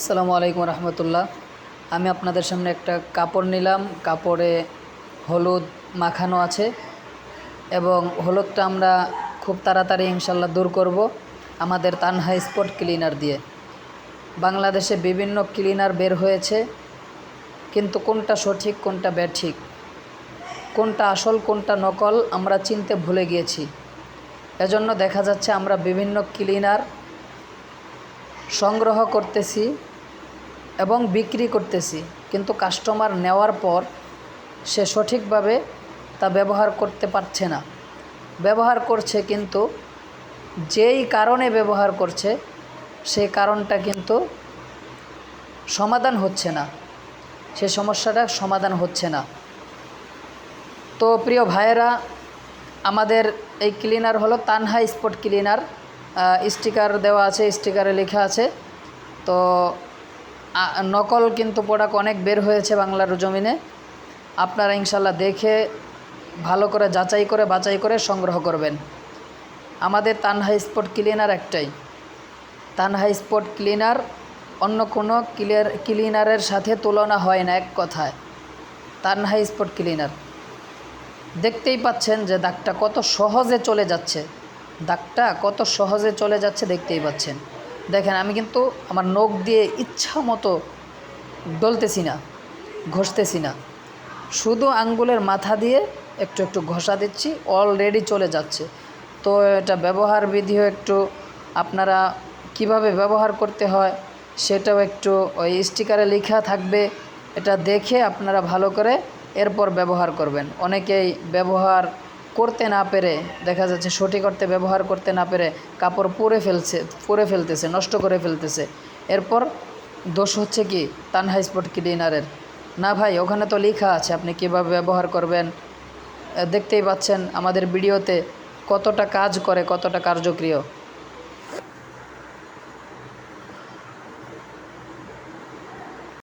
আসসালামু আলাইকুম রহমতুল্লাহ। আমি আপনাদের সামনে একটা কাপড় নিলাম। কাপড়ে হলুদ মাখানো আছে এবং হলুদটা আমরা খুব তাড়াতাড়ি ইনশাল্লাহ দূর করব আমাদের তানহা স্পট ক্লিনার দিয়ে। বাংলাদেশে বিভিন্ন ক্লিনার বের হয়েছে, কিন্তু কোনটা সঠিক কোনটা ব্যাঠিক, কোনটা আসল কোনটা নকল আমরা চিনতে ভুলে গিয়েছি। এজন্য দেখা যাচ্ছে আমরা বিভিন্ন ক্লিনার সংগ্রহ করতেছি এবং বিক্রি করতেছি, কিন্তু কাস্টমার নেওয়ার পর সে সঠিকভাবে তা ব্যবহার করতে পারছে না। ব্যবহার করছে, কিন্তু যেই কারণে ব্যবহার করছে সেই কারণটা কিন্তু সমাধান হচ্ছে না, সে সমস্যাটা সমাধান হচ্ছে না। তো প্রিয় ভাইয়েরা, আমাদের এই ক্লিনার হলো তানহা স্পট ক্লিনার। স্টিকার দেওয়া আছে, স্টিকারে লেখা আছে। তো নকল কিন্তু প্রোডাক্ট অনেক বের হয়েছে বাংলার জমিনে। আপনারা ইনশাল্লাহ দেখে ভালো করে যাচাই করে বাছাই করে সংগ্রহ করবেন। আমাদের তানহা স্পট ক্লিনার একটাই, তানহা স্পট ক্লিনার। অন্য কোনো ক্লিনারের সাথে তুলনা হয় না। এক কথায় তানহা স্পট ক্লিনার। দেখতেই পাচ্ছেন যে দাগটা কত সহজে চলে যাচ্ছে, দাগটা কত সহজে চলে যাচ্ছে দেখতেই পাচ্ছেন। দেখেন, আমি কিন্তু আমার নখ দিয়ে ইচ্ছা মতো ডলতেছি না, ঘষতেছি না, শুধু আঙ্গুলের মাথা দিয়ে একটু একটু ঘষা দিচ্ছি, অলরেডি চলে যাচ্ছে। তো এটা ব্যবহার বিধিও একটু আপনারা কিভাবে ব্যবহার করতে হয় সেটাও একটু ওই স্টিকারে লেখা থাকবে, এটা দেখে আপনারা ভালো করে এরপর ব্যবহার করবেন। অনেকেই ব্যবহার করতে না পেরে, দেখা যাচ্ছে সঠিক অর্থে ব্যবহার করতে না পেরে কাপড় পুড়ে ফেলতেছে, নষ্ট করে ফেলতেছে। এরপর দোষ হচ্ছে কি তানহা স্পট ক্লিনারের। না ভাই, ওখানে তো লেখা আছে আপনি কীভাবে ব্যবহার করবেন। দেখতেই পাচ্ছেন আমাদের ভিডিওতে কতটা কাজ করে, কতটা কার্যকরী।